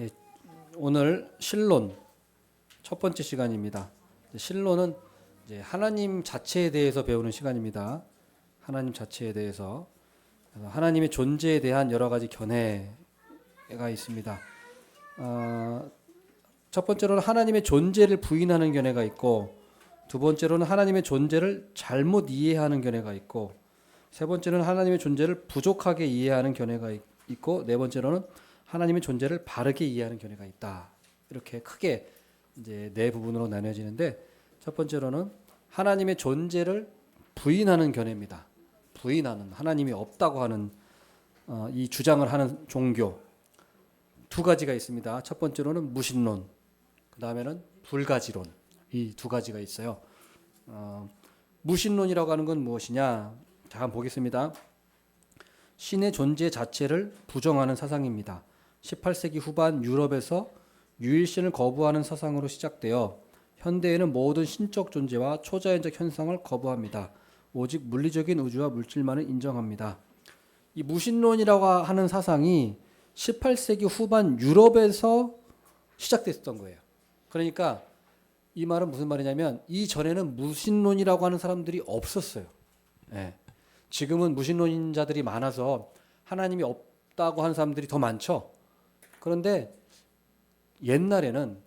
예, 오늘 신론 첫 번째 시간입니다. 신론은 이제 하나님 자체에 대해서 배우는 시간입니다. 하나님 자체에 대해서 하나님의 존재에 대한 여러 가지 견해가 있습니다. 첫 번째로는 하나님의 존재를 부인하는 견해가 있고, 두 번째로는 하나님의 존재를 잘못 이해하는 견해가 있고, 세 번째는 하나님의 존재를 부족하게 이해하는 견해가 있고, 네 번째로는 하나님의 존재를 바르게 이해하는 견해가 있다. 이렇게 크게 이제 네 부분으로 나뉘어지는데, 첫 번째로는 하나님의 존재를 부인하는 견해입니다. 부인하는, 하나님이 없다고 하는 이 주장을 하는 종교 두 가지가 있습니다. 첫 번째로는 무신론, 그 다음에는 불가지론, 이 두 가지가 있어요. 무신론이라고 하는 건 무엇이냐? 자, 한번 보겠습니다. 신의 존재 자체를 부정하는 사상입니다. 18세기 후반 유럽에서 유일신을 거부하는 사상으로 시작되어 현대에는 모든 신적 존재와 초자연적 현상을 거부합니다. 오직 물리적인 우주와 물질만을 인정합니다. 이 무신론이라고 하는 사상이 18세기 후반 유럽에서 시작됐던 거예요. 그러니까 이 말은 무슨 말이냐면 이전에는 무신론이라고 하는 사람들이 없었어요. 예. 지금은 무신론자들이 많아서 하나님이 없다고 하는 사람들이 더 많죠. 그런데 옛날에는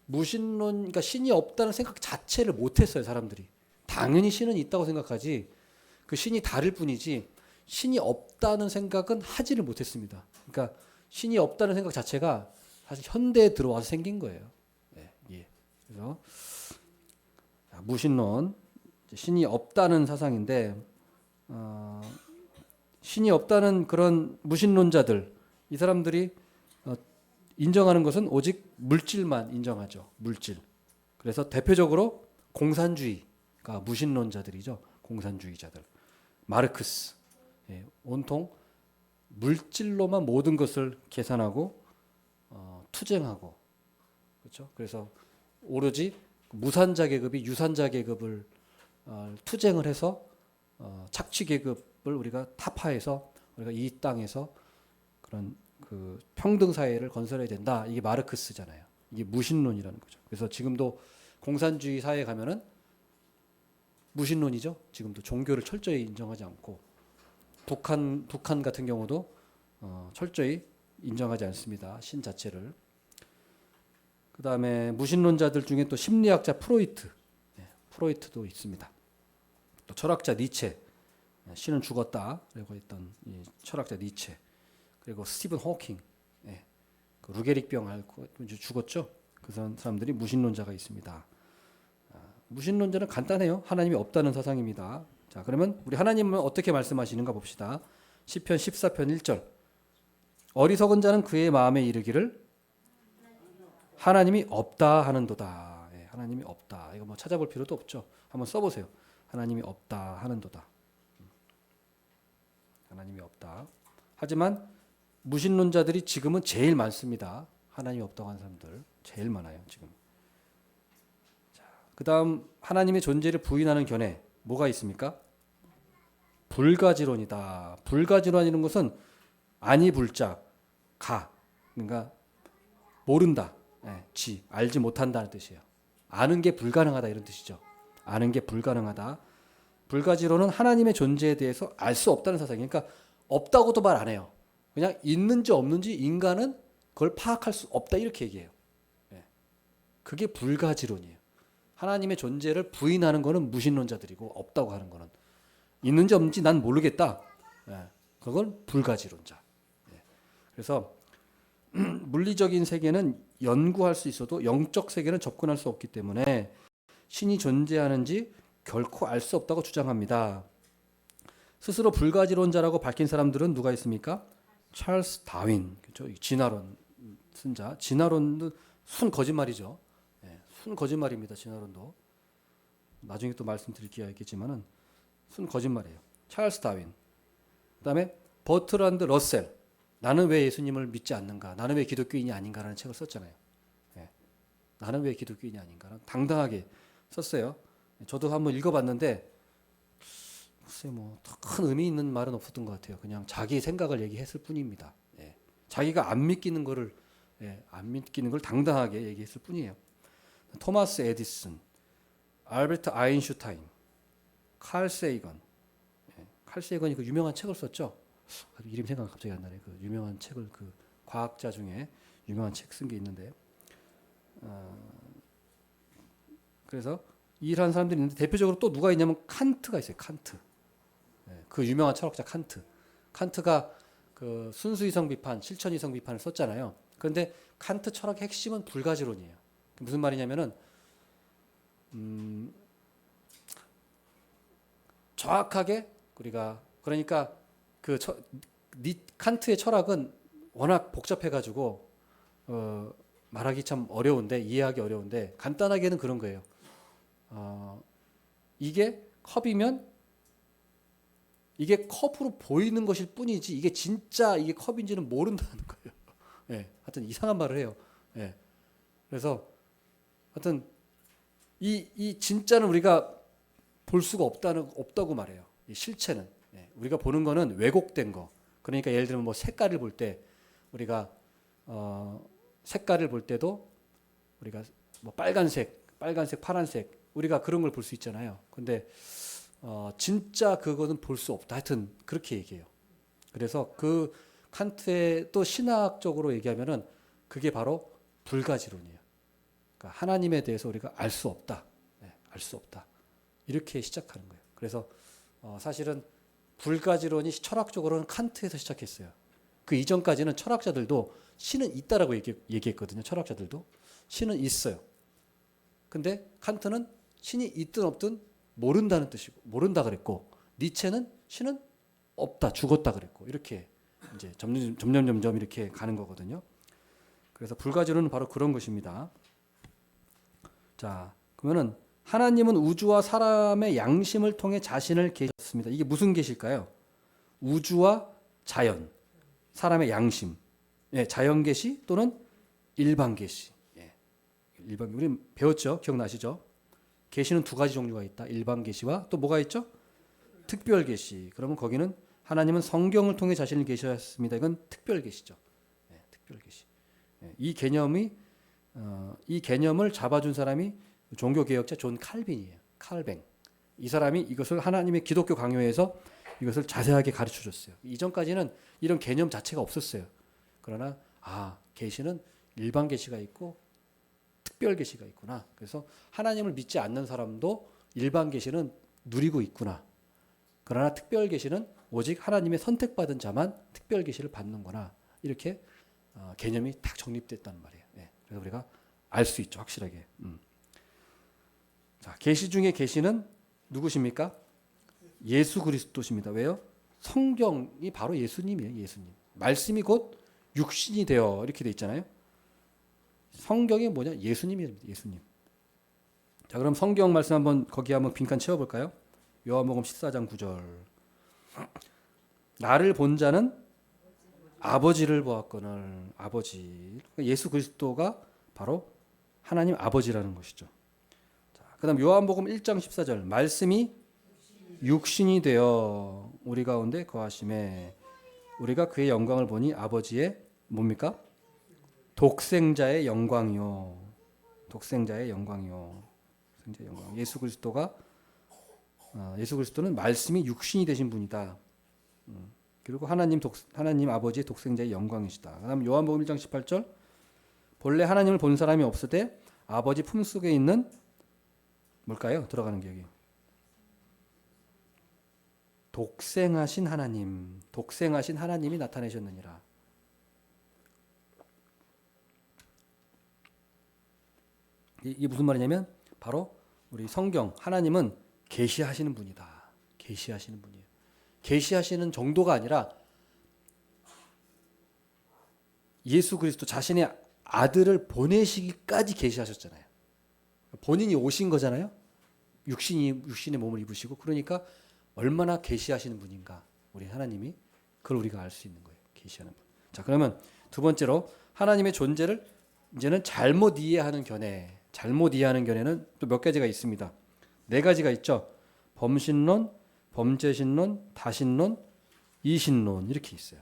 무신론, 그러니까 신이 없다는 생각 자체를 못했어요, 사람들이. 당연히 신은 있다고 생각하지, 그 신이 다를 뿐이지, 신이 없다는 생각은 하지를 못했습니다. 그러니까 신이 없다는 생각 자체가 사실 현대에 들어와서 생긴 거예요. 네, 예. 그래서 무신론, 신이 없다는 사상인데, 신이 없다는 그런 무신론자들, 이 사람들이 인정하는 것은 오직 물질만 인정하죠. 물질. 그래서 대표적으로 공산주의가 무신론자들이죠. 공산주의자들. 마르크스. 예, 온통 물질로만 모든 것을 계산하고 투쟁하고, 그렇죠. 그래서 오로지 무산자 계급이 유산자 계급을 투쟁을 해서 착취 계급을 우리가 타파해서 우리가 이 땅에서 그런 그 평등 사회를 건설해야 된다. 이게 마르크스잖아요. 이게 무신론이라는 거죠. 그래서 지금도 공산주의 사회에 가면은 무신론이죠. 지금도 종교를 철저히 인정하지 않고, 북한 같은 경우도 철저히 인정하지 않습니다. 신 자체를. 그 다음에 무신론자들 중에 또 심리학자 프로이트, 프로이트도 있습니다. 또 철학자 니체, 신은 죽었다 라고 했던 이 철학자 니체, 그리고 스티븐 호킹, 그 루게릭병 앓고 죽었죠. 그 사람들이 무신론자가 있습니다. 무신론자는 간단해요. 하나님이 없다는 사상입니다. 자, 그러면 우리 하나님은 어떻게 말씀하시는가 봅시다. 시편 14편 1절. 어리석은 자는 그의 마음에 이르기를 하나님이 없다 하는도다. 예, 하나님이 없다. 이거 뭐 찾아볼 필요도 없죠. 한번 써보세요. 하나님이 없다 하는도다. 하나님이 없다. 하지만 무신론자들이 지금은 제일 많습니다. 하나님이 없다고 하는 사람들 제일 많아요, 지금. 자, 그다음 하나님의 존재를 부인하는 견해 뭐가 있습니까? 불가지론이다. 불가지론이라는 것은 아니 불자 가, 그러니까 모른다. 지 알지 못한다는 뜻이에요. 아는 게 불가능하다 이런 뜻이죠. 아는 게 불가능하다. 불가지론은 하나님의 존재에 대해서 알 수 없다는 사상이에요. 그러니까 없다고도 말 안 해요. 그냥 있는지 없는지 인간은 그걸 파악할 수 없다 이렇게 얘기해요. 그게 불가지론이에요. 하나님의 존재를 부인하는 거는 무신론자들이고, 없다고 하는 거는 있는지 없는지 난 모르겠다. 그건 불가지론자. 그래서 물리적인 세계는 연구할 수 있어도 영적 세계는 접근할 수 없기 때문에 신이 존재하는지 결코 알 수 없다고 주장합니다. 스스로 불가지론자라고 밝힌 사람들은 누가 있습니까? 찰스 다윈, 그렇죠? 진화론 쓴자. 진화론도 순 거짓말이죠. 순 거짓말입니다. 진화론도 나중에 또 말씀드릴 기회가 있겠지만은 순 거짓말이에요. 찰스 다윈. 그다음에 버트란드 러셀. 나는 왜 예수님을 믿지 않는가? 나는 왜 기독교인이 아닌가라는 책을 썼잖아요. 나는 왜 기독교인이 아닌가는 당당하게 썼어요. 저도 한번 읽어봤는데 글쎄 뭐 큰 의미 있는 말은 없었던 것 같아요. 그냥 자기 생각을 얘기했을 뿐입니다. 자기가 안 믿기는 거를 예, 안 믿기는 걸 당당하게 얘기했을 뿐이에요. 토마스 에디슨, 알베르트 아인슈타인, 칼 세이건. 예, 칼 세이건이 그 유명한 책을 썼죠. 이름 생각 갑자기 안 나네. 그 유명한 책을 그 과학자 중에 유명한 책 쓴 게 있는데, 그래서 이 일하는 사람들이 있는데 대표적으로 또 누가 있냐면 칸트가 있어요. 칸트. 예, 그 유명한 철학자 칸트. 칸트가 그 순수이성 비판, 실천이성 비판을 썼잖아요. 그런데 칸트 철학의 핵심은 불가지론이에요. 무슨 말이냐면은 정확하게 우리가 그러니까 그 칸트의 철학은 워낙 복잡해가지고 말하기 참 어려운데 이해하기 어려운데 간단하게는 그런 거예요. 이게 컵이면 이게 컵으로 보이는 것일 뿐이지 이게 진짜 이게 컵인지는 모른다는 거예요. 예, 하여튼 이상한 말을 해요. 예, 그래서 하여튼 이 진짜는 우리가 볼 수가 없다고 말해요. 이 실체는 우리가 보는 거는 왜곡된 거. 그러니까 예를 들면 뭐 색깔을 볼 때 우리가 색깔을 볼 때도 우리가 뭐 빨간색, 파란색 우리가 그런 걸 볼 수 있잖아요. 근데 진짜 그거는 볼 수 없다. 하여튼 그렇게 얘기해요. 그래서 그 칸트의 또 신학적으로 얘기하면은 그게 바로 불가지론이에요. 그러니까 하나님에 대해서 우리가 알 수 없다. 알 수 없다. 이렇게 시작하는 거예요. 그래서 사실은 불가지론이 철학적으로는 칸트에서 시작했어요. 그 이전까지는 철학자들도 신은 있다라고 얘기했거든요. 철학자들도 신은 있어요. 근데 칸트는 신이 있든 없든 모른다는 뜻이고 모른다 그랬고 니체는 신은 없다 죽었다 그랬고 이렇게 이제 점점 이렇게 가는 거거든요. 그래서 불가지론은 바로 그런 것입니다. 자, 그러면은 하나님은 우주와 사람의 양심을 통해 자신을 계셨습니다. 이게 무슨 계실까요? 우주와 자연, 사람의 양심, 예, 자연 계시 또는 일반 계시. 예, 일반 우리 배웠죠? 기억나시죠? 계시는 두 가지 종류가 있다. 일반 계시와 또 뭐가 있죠? 특별 계시. 그러면 거기는 하나님은 성경을 통해 자신을 계셨습니다. 이건 특별 계시죠. 예, 특별 계시. 예, 이 개념을 잡아준 사람이 종교 개혁자 존 칼빈이에요. 칼뱅. 이 사람이 이것을 하나님의 기독교 강요에서 이것을 자세하게 가르쳐 줬어요. 이전까지는 이런 개념 자체가 없었어요. 그러나 계시는 일반 계시가 있고 특별 계시가 있구나. 그래서 하나님을 믿지 않는 사람도 일반 계시는 누리고 있구나. 그러나 특별 계시는 오직 하나님의 선택받은 자만 특별 계시를 받는구나. 이렇게 개념이 딱 정립됐다는 말이에요. 네. 그래서 우리가 알 수 있죠. 확실하게. 자, 계시 중에 계시는 누구십니까? 예수 그리스도십니다. 왜요? 성경이 바로 예수님이에요. 예수님. 말씀이 곧 육신이 되어 이렇게 돼 있잖아요. 성경이 뭐냐? 예수님입니다. 예수님. 자, 그럼 성경 말씀 거기 한번 빈칸 채워볼까요? 요한복음 14장 9절. 나를 본 자는 아버지를 보았거늘. 아버지. 예수 그리스도가 바로 하나님 아버지라는 것이죠. 그 다음 요한복음 1장 14절. 말씀이 육신이 되어 우리 가운데 거하심에 우리가 그의 영광을 보니 아버지의 뭡니까? 독생자의 영광이요. 독생자의 영광이요. 독생자의 영광. 예수 그리스도는 말씀이 육신이 되신 분이다. 그리고 하나님 아버지의 독생자의 영광이시다. 그다음 요한복음 1장 18절. 본래 하나님을 본 사람이 없으되 아버지 품속에 있는 뭘까요? 들어가는 게 여기. 독생하신 하나님이 나타내셨느니라. 이게 무슨 말이냐면 바로 우리 성경 하나님은 계시하시는 분이다. 계시하시는 분이에요. 계시하시는 정도가 아니라 예수 그리스도 자신의 아들을 보내시기까지 계시하셨잖아요. 본인이 오신 거잖아요. 육신의 몸을 입으시고 그러니까 얼마나 계시하시는 분인가 우리 하나님이 그걸 우리가 알 수 있는 거예요. 계시하는 분. 자, 그러면 두 번째로 하나님의 존재를 이제는 잘못 이해하는 견해는 또 몇 가지가 있습니다. 네 가지가 있죠. 범신론, 범죄신론, 다신론, 이신론 이렇게 있어요.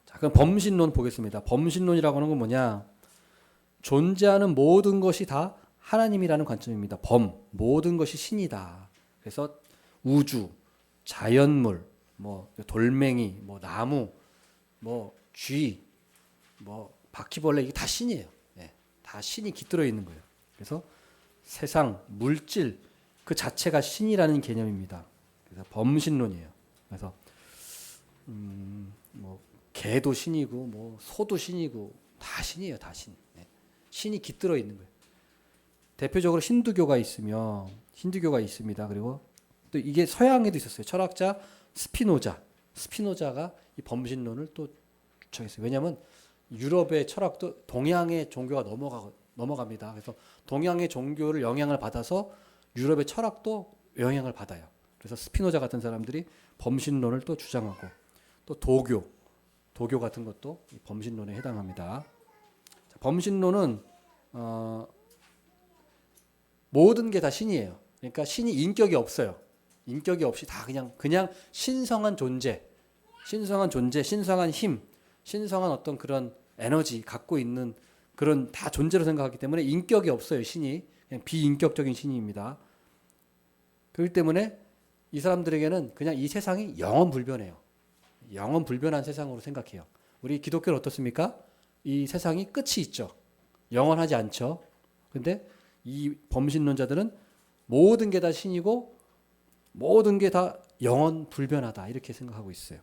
자, 그럼 범신론 보겠습니다. 범신론이라고 하는 건 뭐냐? 존재하는 모든 것이 다 하나님이라는 관점입니다. 모든 것이 신이다. 그래서 우주, 자연물, 뭐 돌멩이, 뭐 나무, 뭐 쥐, 뭐 바퀴벌레 이게 다 신이에요. 예, 다 신이 깃들어 있는 거예요. 그래서 세상, 물질 그 자체가 신이라는 개념입니다. 그래서 범신론이에요. 그래서 뭐 개도 신이고 뭐 소도 신이고 다 신이에요. 다 신. 예, 신이 깃들어 있는 거예요. 대표적으로 힌두교가 있습니다. 그리고 또 이게 서양에도 있었어요. 철학자 스피노자가 이 범신론을 또 주장했어요. 왜냐하면 유럽의 철학도 동양의 종교가 넘어갑니다. 그래서 동양의 종교를 영향을 받아서 유럽의 철학도 영향을 받아요. 그래서 스피노자 같은 사람들이 범신론을 또 주장하고 또 도교 같은 것도 이 범신론에 해당합니다. 자, 범신론은 모든 게 다 신이에요. 그러니까 신이 인격이 없어요. 인격이 없이 다 그냥 신성한 존재, 신성한 힘, 신성한 어떤 그런 에너지 갖고 있는 그런 다 존재로 생각하기 때문에 인격이 없어요. 신이 그냥 비인격적인 신입니다. 그렇기 때문에 이 사람들에게는 그냥 이 세상이 영원불변해요. 영원불변한 세상으로 생각해요. 우리 기독교는 어떻습니까? 이 세상이 끝이 있죠. 영원하지 않죠. 근데 이 범신론자들은 모든 게 다 신이고 모든 게 다 영원불변하다 이렇게 생각하고 있어요.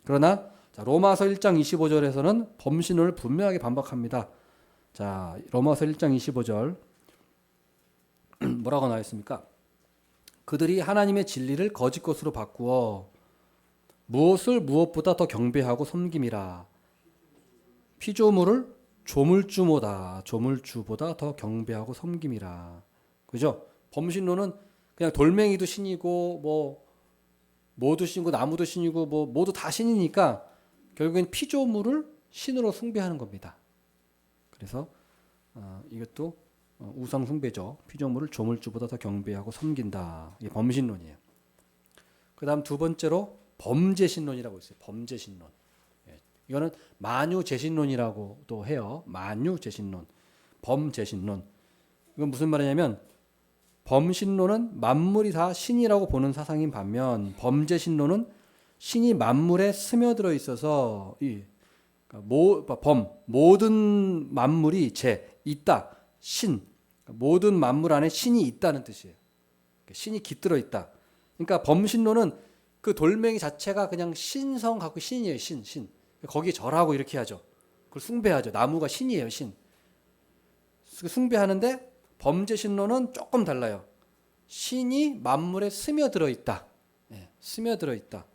그러나 자, 로마서 1장 25절에서는 범신론을 분명하게 반박합니다. 자, 로마서 1장 25절 뭐라고 나와 있습니까? 그들이 하나님의 진리를 거짓 것으로 바꾸어 무엇을 무엇보다 더 경배하고 섬김이라. 피조물을 조물주보다 더 경배하고 섬김이라. 그죠? 범신론은 그냥 돌멩이도 신이고 뭐 뭐도 신이고 나무도 신이고 뭐 모두 다 신이니까 결국엔 피조물을 신으로 숭배하는 겁니다. 그래서 이것도 우상 숭배죠. 피조물을 조물주보다 더 경배하고 섬긴다. 이게 범신론이에요. 그다음 두 번째로 범죄신론이라고 있어요. 범죄신론. 예. 이거는 만유재신론이라고도 해요. 만유재신론, 범죄신론. 이건 무슨 말이냐면 범신론은 만물이 다 신이라고 보는 사상인 반면 범죄신론은 신이 만물에 스며들어 있어서 모든 만물이 있다. 신. 모든 만물 안에 신이 있다는 뜻이에요. 신이 깃들어 있다. 그러니까 범신론은 그 돌멩이 자체가 그냥 신성 갖고 신이에요. 신. 거기에 절하고 이렇게 하죠. 그걸 숭배하죠. 나무가 신이에요. 신. 숭배하는데 범죄신론은 조금 달라요. 신이 만물에 스며들어 있다. 네, 스며들어 있다.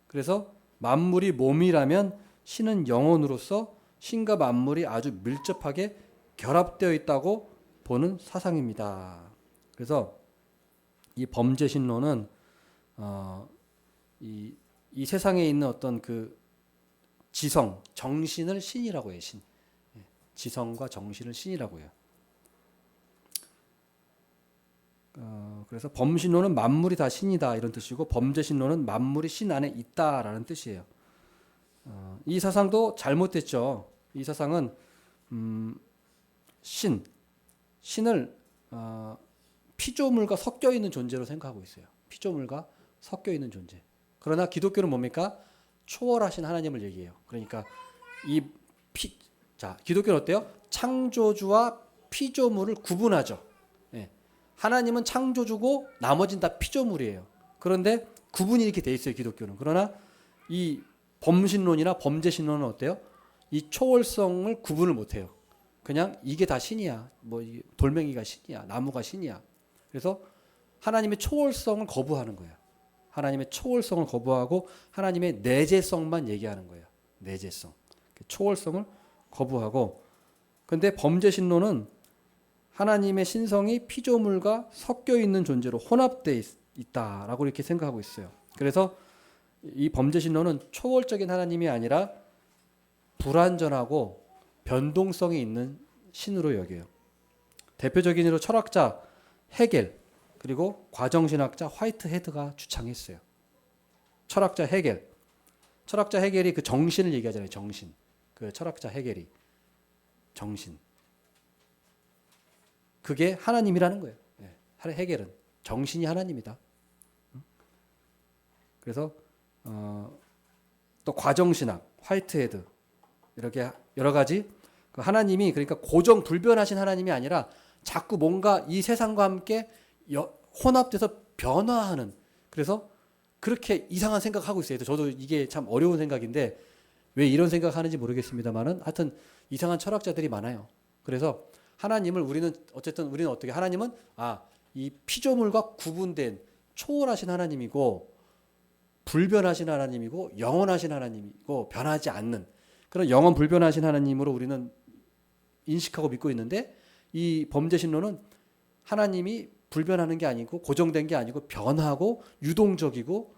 그래서 만물이 몸이라면 신은 영혼으로서 신과 만물이 아주 밀접하게 결합되어 있다고 보는 사상입니다. 그래서 이 범죄신론은 이 세상에 있는 어떤 그 정신을 신이라고 해요. 신. 지성과 정신을 신이라고 해요. 그래서 범신론은 만물이 다 신이다 이런 뜻이고 범죄신론은 만물이 신 안에 있다라는 뜻이에요. 이 사상도 잘못됐죠. 이 사상은 신을 피조물과 섞여 있는 존재로 생각하고 있어요. 피조물과 섞여 있는 존재. 그러나 기독교는 뭡니까? 초월하신 하나님을 얘기해요. 그러니까 기독교는 어때요? 창조주와 피조물을 구분하죠. 예. 하나님은 창조주고 나머지는 다 피조물이에요. 그런데 구분이 이렇게 돼 있어요, 기독교는. 그러나 이 범신론이나 범죄신론은 어때요? 이 초월성을 구분을 못 해요. 그냥 이게 다 신이야. 뭐 돌멩이가 신이야. 나무가 신이야. 그래서 하나님의 초월성을 거부하는 거예요. 하나님의 초월성을 거부하고 하나님의 내재성만 얘기하는 거예요. 내재성. 초월성을 거부하고. 근데 범죄신론은 하나님의 신성이 피조물과 섞여 있는 존재로 혼합되어 있다라고 이렇게 생각하고 있어요. 그래서 이 범죄신론은 초월적인 하나님이 아니라 불완전하고 변동성이 있는 신으로 여겨요. 대표적인 예로 철학자 헤겔 그리고 과정신학자 화이트헤드가 주창했어요. 철학자 헤겔. 철학자 해겔이 그 정신을 얘기하잖아요. 정신. 그 철학자 해겔이 정신. 그게 하나님이라는 거예요. 예. 해겔은 정신이 하나님이다. 그래서 또 과정신학, 화이트헤드 이렇게 여러 가지 그 하나님이 그러니까 고정 불변하신 하나님이 아니라 자꾸 뭔가 이 세상과 함께 혼합돼서 변화하는, 그래서 그렇게 이상한 생각하고 있어요. 저도 이게 참 어려운 생각인데 왜 이런 생각하는지 모르겠습니다만은 하여튼 이상한 철학자들이 많아요. 그래서 하나님을 우리는 어떻게 하나님은 이 피조물과 구분된 초월하신 하나님이고 불변하신 하나님이고 영원하신 하나님이고 변하지 않는 그런 영원 불변하신 하나님으로 우리는 인식하고 믿고 있는데, 이 범죄신론은 하나님이 불변하는 게 아니고 고정된 게 아니고 변하고 유동적이고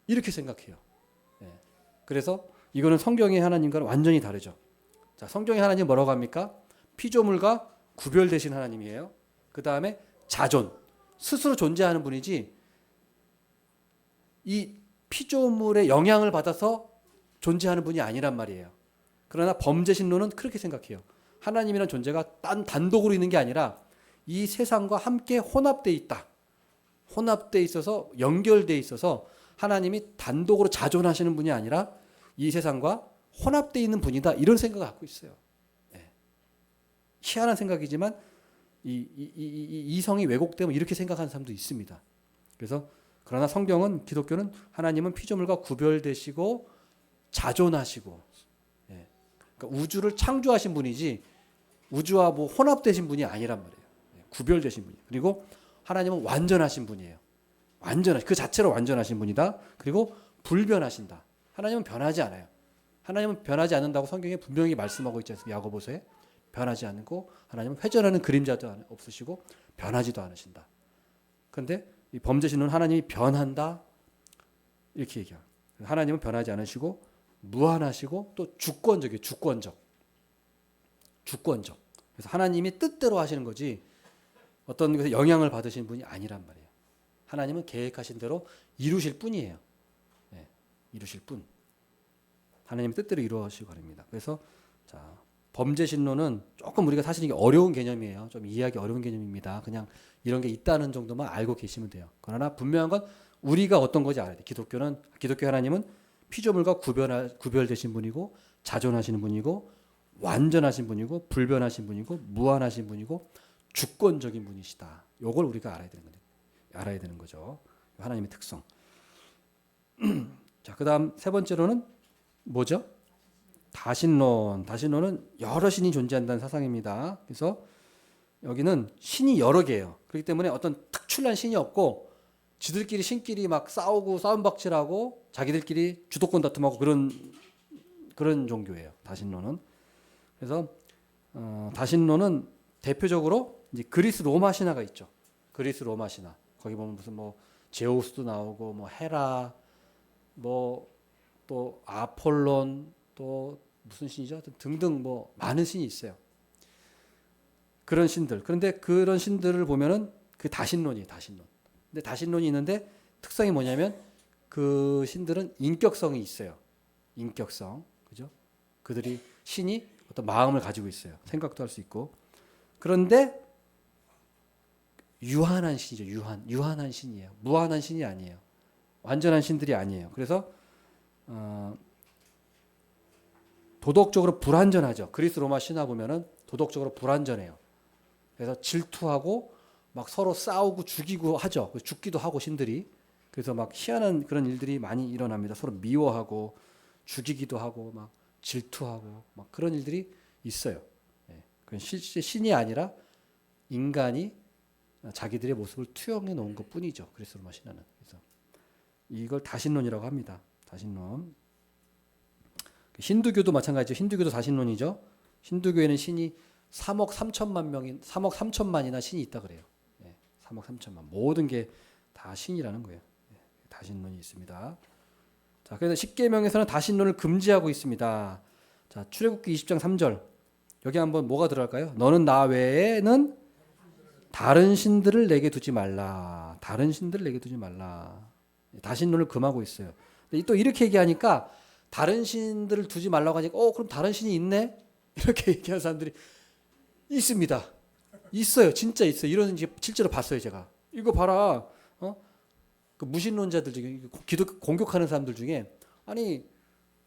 이렇게 생각해요. 그래서 이거는 성경의 하나님과는 완전히 다르죠. 자, 성경의 하나님 뭐라고 합니까? 피조물과 구별되신 하나님이에요. 그 다음에 자존, 스스로 존재하는 분이지 이 피조물의 영향을 받아서 존재하는 분이 아니란 말이에요. 그러나 범죄신론은 그렇게 생각해요. 하나님이라는 존재가 단독으로 있는 게 아니라 이 세상과 함께 혼합되어 있다. 혼합되어 있어서 연결되어 있어서 하나님이 단독으로 자존하시는 분이 아니라 이 세상과 혼합되어 있는 분이다. 이런 생각을 갖고 있어요. 희한한 생각이지만 이성이 왜곡되면 이렇게 생각하는 사람도 있습니다. 그래서 그러나 성경은, 기독교는 하나님은 피조물과 구별되시고 자존하시고, 그러니까 우주를 창조하신 분이지 우주와 뭐 혼합되신 분이 아니란 말이에요. 구별되신 분이. 그리고 하나님은 완전하신 분이에요. 그 자체로 완전하신 분이다. 그리고 불변하신다. 하나님은 변하지 않아요. 하나님은 변하지 않는다고 성경에 분명히 말씀하고 있지 않습니까? 야고보서에 변하지 않고 하나님은 회전하는 그림자도 없으시고 변하지도 않으신다. 그런데 이 범죄신은 하나님이 변한다 이렇게 얘기해요. 하나님은 변하지 않으시고 무한하시고 또 주권적이에요. 주권적. 그래서 하나님이 뜻대로 하시는 거지 어떤 것에 영향을 받으신 분이 아니란 말이에요. 하나님은 계획하신 대로 이루실 뿐이에요. 이루실 뿐. 하나님 뜻대로 이루어지시기 바랍니다. 그래서 자, 범죄신론은 조금 우리가 사실 이게 어려운 개념이에요. 좀 이해하기 어려운 개념입니다. 그냥 이런 게 있다는 정도만 알고 계시면 돼요. 그러나 분명한 건 우리가 어떤 건지 알아야 돼요. 기독교 하나님은 피조물과 구별되신 분이고 자존하시는 분이고 완전하신 분이고 불변하신 분이고 무한하신 분이고 주권적인 분이시다. 이걸 우리가 알아야 되는 거죠. 하나님의 특성. 자, 그다음 세 번째로는 뭐죠? 다신론. 다신론은 여러 신이 존재한다는 사상입니다. 그래서 여기는 신이 여러 개예요. 그렇기 때문에 어떤 특출난 신이 없고 지들끼리 신끼리 막 싸우고 싸움박질하고 자기들끼리 주도권 다툼하고 그런 종교예요. 다신론은. 그래서 다신론은 대표적으로 이제 그리스 로마 신화가 있죠. 그리스 로마 신화. 거기 보면 무슨 뭐 제우스도 나오고 뭐 헤라 뭐 또 아폴론 또 무슨 신이죠? 등등 뭐 많은 신이 있어요. 그런 신들. 그런데 그런 신들을 보면은 그 다신론이에요. 다신론. 근데 다신론이 있는데 특성이 뭐냐면 그 신들은 인격성이 있어요. 인격성. 그죠? 그들이 신이 어떤 마음을 가지고 있어요. 생각도 할 수 있고. 그런데 유한한 신이죠. 유한한 신이에요. 무한한 신이 아니에요. 완전한 신들이 아니에요. 그래서 도덕적으로 불완전하죠. 그리스 로마 신화 보면은 도덕적으로 불완전해요. 그래서 질투하고 막 서로 싸우고 죽이고 하죠. 죽기도 하고 신들이. 그래서 막 희한한 그런 일들이 많이 일어납니다. 서로 미워하고 죽이기도 하고 막 질투하고 막 그런 일들이 있어요. 그건 실제 신이 아니라 인간이 자기들의 모습을 투영해 놓은 것뿐이죠. 그리스 로마 신화는. 그래서 이걸 다신론이라고 합니다. 다신론. 힌두교도 마찬가지죠. 힌두교도 다신론이죠. 힌두교에는 신이 3억 3천만이나 신이 있다 그래요. 3억 3천만. 모든 게 다 신이라는 거예요. 다신론이 있습니다. 자, 그래서 십계명에서는 다신론을 금지하고 있습니다. 자, 출애굽기 20장 3절. 여기 한번 뭐가 들어갈까요? 너는 나 외에는 다른 신들을 내게 두지 말라. 다른 신들을 내게 두지 말라. 다신론을 금하고 있어요. 근데 또 이렇게 얘기하니까 다른 신들을 두지 말라고 하니까 그럼 다른 신이 있네? 이렇게 얘기하는 사람들이 있습니다. 있어요. 진짜 있어요. 이런 게 실제로 봤어요, 제가. 이거 봐라. 그 무신론자들 중에 기독 공격하는 사람들 중에 아니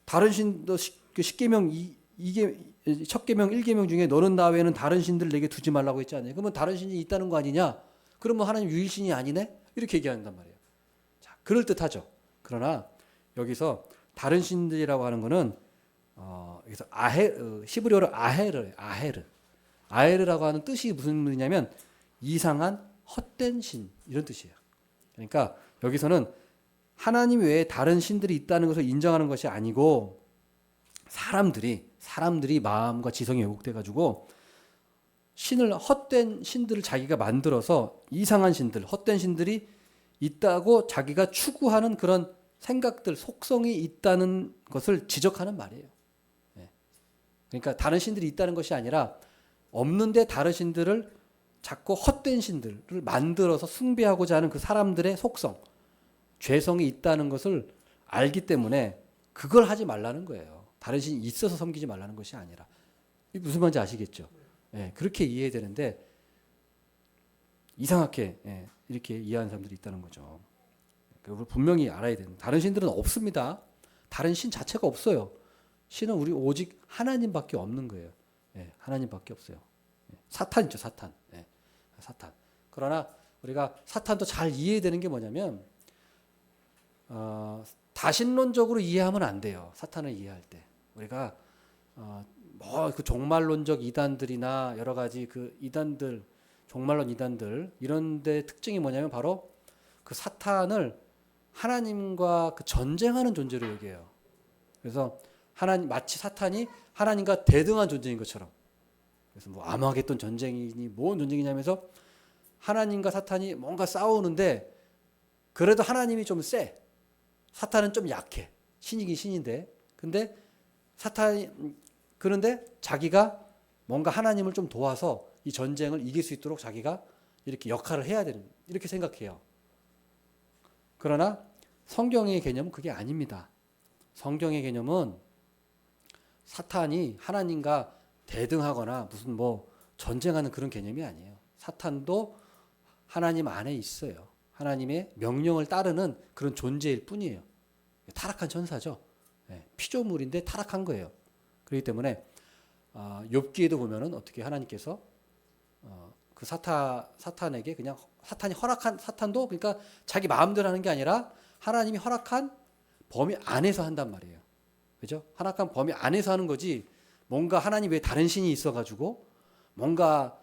다른 신도 그 십계명 이게 첫 계명 1계명 중에 너는 나 외에는 다른 신들 내게 두지 말라고 했지 않냐. 그러면 다른 신이 있다는 거 아니냐? 그러면 하나님 유일신이 아니네? 이렇게 얘기한단 말이에요. 자, 그럴듯하죠. 그러나 여기서 다른 신들이라고 하는 거는 여기서 히브리어로 아헤르라고 하는 뜻이 무슨 뜻이냐면 이상한 헛된 신 이런 뜻이에요. 그러니까 여기서는 하나님 외에 다른 신들이 있다는 것을 인정하는 것이 아니고 사람들이 마음과 지성이 왜곡돼 가지고 헛된 신들을 자기가 만들어서 이상한 신들, 헛된 신들이 있다고 자기가 추구하는 그런 생각들, 속성이 있다는 것을 지적하는 말이에요. 그러니까 다른 신들이 있다는 것이 아니라 없는데 다른 신들을 자꾸 헛된 신들을 만들어서 숭배하고자 하는 그 사람들의 속성, 죄성이 있다는 것을 알기 때문에 그걸 하지 말라는 거예요. 다른 신이 있어서 섬기지 말라는 것이 아니라. 무슨 말인지 아시겠죠? 그렇게 이해해야 되는데 이상하게 이렇게 이해하는 사람들이 있다는 거죠. 그걸 분명히 알아야 되는. 다른 신들은 없습니다. 다른 신 자체가 없어요. 신은 우리 오직 하나님밖에 없는 거예요. 하나님밖에 없어요. 사탄 있죠, 사탄. 사탄. 그러나 우리가 사탄도 잘 이해해야 되는 게 뭐냐면 다신론적으로 이해하면 안 돼요. 사탄을 이해할 때 우리가 그 종말론적 이단들이나 여러 가지 그 이단들, 종말론 이단들 이런 데 특징이 뭐냐면 바로 그 사탄을 하나님과 그 전쟁하는 존재로 여겨요. 그래서 마치 사탄이 하나님과 대등한 존재인 것처럼. 그래서 뭐 아마겟돈 전쟁이니 뭔 전쟁이냐면서 하나님과 사탄이 뭔가 싸우는데 그래도 하나님이 좀 세. 사탄은 좀 약해. 신이긴 신인데. 근데 그런데 자기가 뭔가 하나님을 좀 도와서 이 전쟁을 이길 수 있도록 자기가 이렇게 역할을 해야 되는, 이렇게 생각해요. 그러나 성경의 개념은 그게 아닙니다. 성경의 개념은 사탄이 하나님과 대등하거나 무슨 뭐 전쟁하는 그런 개념이 아니에요. 사탄도 하나님 안에 있어요. 하나님의 명령을 따르는 그런 존재일 뿐이에요. 타락한 천사죠. 피조물인데 타락한 거예요. 그렇기 때문에 욥기에도 보면은 어떻게 하나님께서 그 사탄에게 그냥 사탄이 허락한 사탄도 그러니까 자기 마음대로 하는 게 아니라 하나님이 허락한 범위 안에서 한단 말이에요. 그죠? 허락한 범위 안에서 하는 거지. 뭔가 하나님 외에 다른 신이 있어가지고 뭔가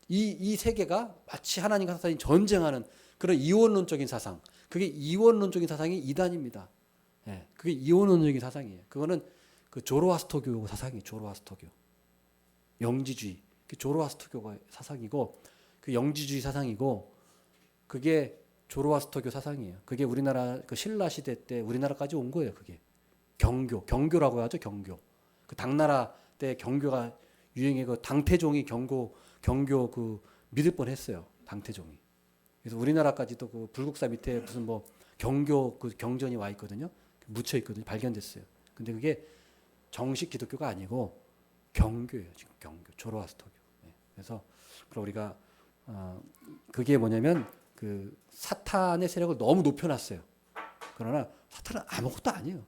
이 세계가 마치 하나님과 사탄이 전쟁하는 그런 이원론적인 사상. 그게 이원론적인 사상이 이단입니다. 그게 이원론적인 사상이에요. 그거는 그 조로아스터교 사상이에요. 조로아스터교. 영지주의. 그 조로아스터교가 사상이고 그 영지주의 사상이고 그게 조로아스터교 사상이에요. 그게 우리나라 그 신라 시대 때 우리나라까지 온 거예요. 그게 경교라고 하죠. 경교. 그 당나라 때 경교가 유행해 그 당태종이 경교 그 믿을 뻔했어요. 당태종이. 그래서 우리나라까지도 그 불국사 밑에 무슨 뭐 경교 그 경전이 와 있거든요. 묻혀 있거든요. 발견됐어요. 근데 그게 정식 기독교가 아니고 경교예요. 지금 경교, 조로아스터교. 그래서 우리가 그게 뭐냐면 그 사탄의 세력을 너무 높여놨어요. 그러나 사탄은 아무것도 아니에요.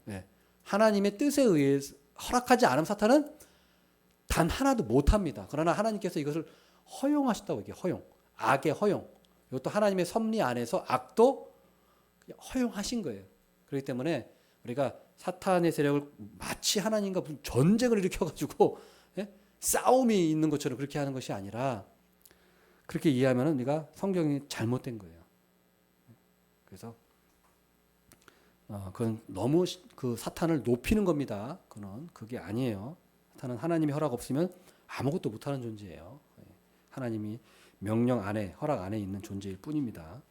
하나님의 뜻에 의해 허락하지 않으면 사탄은 단 하나도 못합니다. 그러나 하나님께서 이것을 허용하셨다고 얘기해요. 허용. 악의 허용. 이것도 하나님의 섭리 안에서 악도 허용하신 거예요. 그렇기 때문에 우리가 사탄의 세력을 마치 하나님과 무슨 전쟁을 일으켜가지고 싸움이 있는 것처럼 그렇게 하는 것이 아니라 그렇게 이해하면 우리가 성경이 잘못된 거예요. 그래서 그건 너무 그 사탄을 높이는 겁니다. 그게 아니에요. 사탄은 하나님의 허락 없으면 아무것도 못하는 존재예요. 하나님이 명령 안에 허락 안에 있는 존재일 뿐입니다.